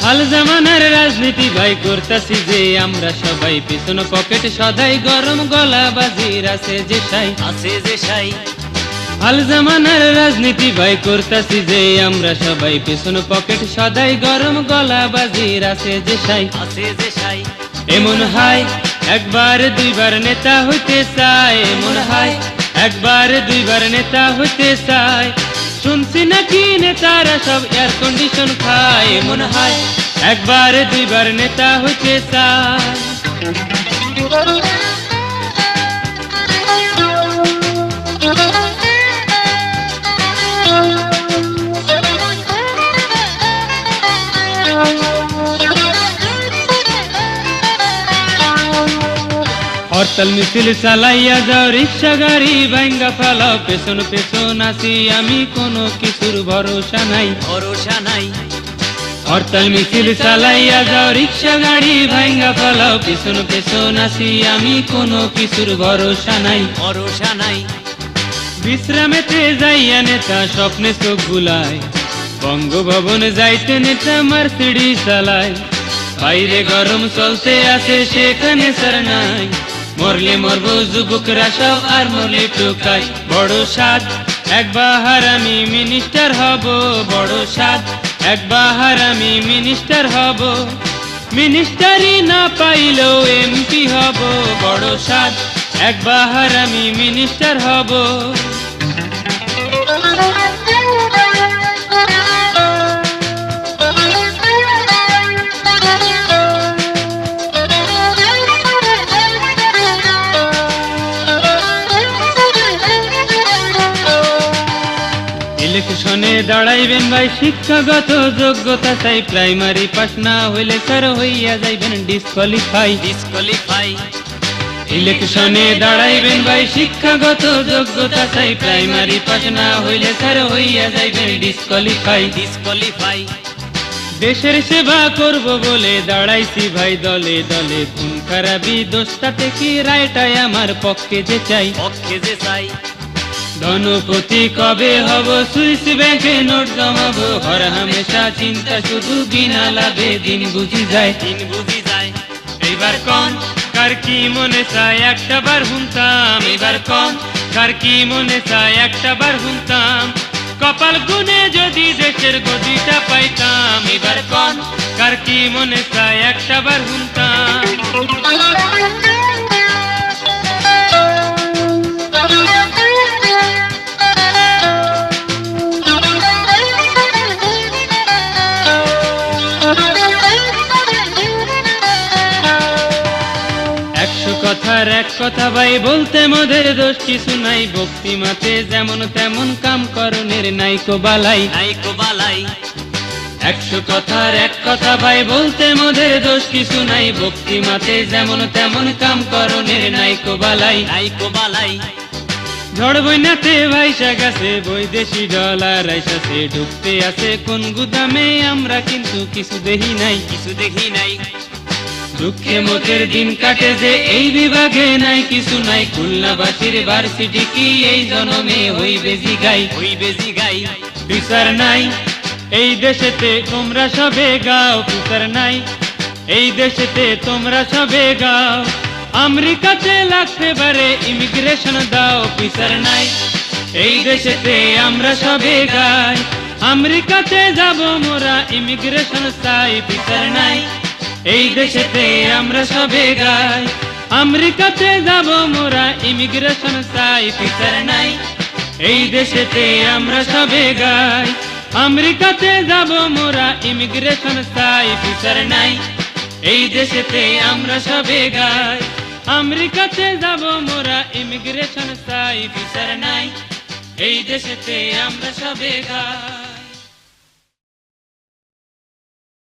হাল জামানার রাজনীতি ভাই করতাছি যে আমরা সবাই, পিছন পকেট সদাই গরম গলা বাজির আছে যে সাই। হাল জামানার রাজনীতি ভাই করতাছি যে আমরা সবাই, পিছন পকেট সদাই গরম গলা বাজির আছে যে সাই। এমন হয় একবার দুইবার নেতা হইতে চায়, এমন হয় একবার দুইবার নেতা হইতে চায়। শুনছি নাকি নেতারা সব এয়ার কন্ডিশন খায়, এমন হয় একবার দুইবার নেতা হইতে চায়। হরতাল মিছিল চালাইয়া যাও, রিক্সা গাড়ি ভাঙ্গা ফেলাও, পেছন পেছন আসি আমি, কোনো কিছুর ভরসা নাই। হরতাল মিছিল চালাইয়া যাও, রিক্সা গাড়ি ভাঙ্গা ফেলাও, পেছন পেছন আসি আমি, কোনো কিছুর ভরসা নাই। বিশ্রামেতে যাইয়া নেতা স্বপ্নে চোখ বুলায়, বঙ্গভবন যাইতে নেতা মার্সিডিজ চালায়। বাইরে গরম চলতে আছে সেখানে স্যার নাই, মরলে মরবো যুবকরা সব আর মরলে টোকাই। বড় সাদ একবার আমি মিনিস্টার হব, বড় সাদ একবার আমি মিনিস্টার হব। মিনিস্টারি না পাইলেও এমপি হব, বড় সাদ একবার আমি মিনিস্টার হব। ইলেকশনে দাঁড়াইবেন ভাই, শিক্ষাগত যোগ্যতা চাই, প্রাইমারি পাস না হইলে স্যার হইয়া যাইবেন ডিসকোয়ালিফাই। ইলেকশনে দাঁড়াইবেন ভাই, শিক্ষাগত যোগ্যতা চাই, প্রাইমারি পাস না হইলে স্যার হইয়া যাইবেন ডিসকোয়ালিফাই। দেশের সেবা করব বলে দাঁড়াইছি ভাই দলে দলে, খুন খারাপি দোষটাতে কি রায়টাই আমার পক্ষে যে চাই। ধনপতি কবে হব, সুইস ব্যাংকে নোট জমাবো, হর হামেশা চিন্তা শুধু বিনা লাভে দিন বুঝি যায়। এইবার কোন কার কি মনে চায় একটা বার হুনতাম, এবার কোন কার কি মনে চায় একটা বার হুনতাম। কপাল গুনে যদি দেশের গদিটা পাইতাম, এবার কোন কার কি মনে চায় একটা বার হুনতাম। কথার এক কথা ভাই বলতে মোদের দোষ কিছু নাই, ভক্তিমাতে যেমন তেমন কাম করণের নাইকো বালাই। 100 কথার এক কথা ভাই বলতে মোদের দোষ কিছু নাই, ভক্তিমাতে যেমন তেমন কাম করণের নাইকো বালাই। ঝড় বইনাতে ভাইসা গেছে বৈদেশি ডলার আইসাছে, ঢুকতে আছে কোন গুদামে আমরা কিন্তু কিছু দেখি নাই। দুঃখে মোদের দিন কাটে যে এই বিভাগে নাই কিছু নাই, খুলনাবাসীর ভার্সিটি কি এই জনমে হইবে জিগাই। বিচার নাই এই দেশেতে তোমরা সবে গাও, বিচার নাই এই দেশেতে তোমরা সবে গাও। আমেরিকাতে লাগতে পারে ইমিগ্রেশন দাও, বিচার নাই এই দেশেতে আমরা সবে গাই। আমেরিকাতে যাব মোরা ইমিগ্রেশন চাই, বিচার নাই এই দেশেতে আমরা সবে গাই। আমেরিকাতে যাব মোরা ইমিগ্রেশন চাই, বিচার নাই এই দেশেতে আমরা সবে গাই। আমেরিকাতে যাব মোরা ইমিগ্রেশন চাই, বিচার নাই এই দেশেতে আমরা সবে গাই। আমেরিকাতে যাব মোরা ইমিগ্রেশন চাই, বিচার নাই এই দেশেতে আমরা সবে গাই।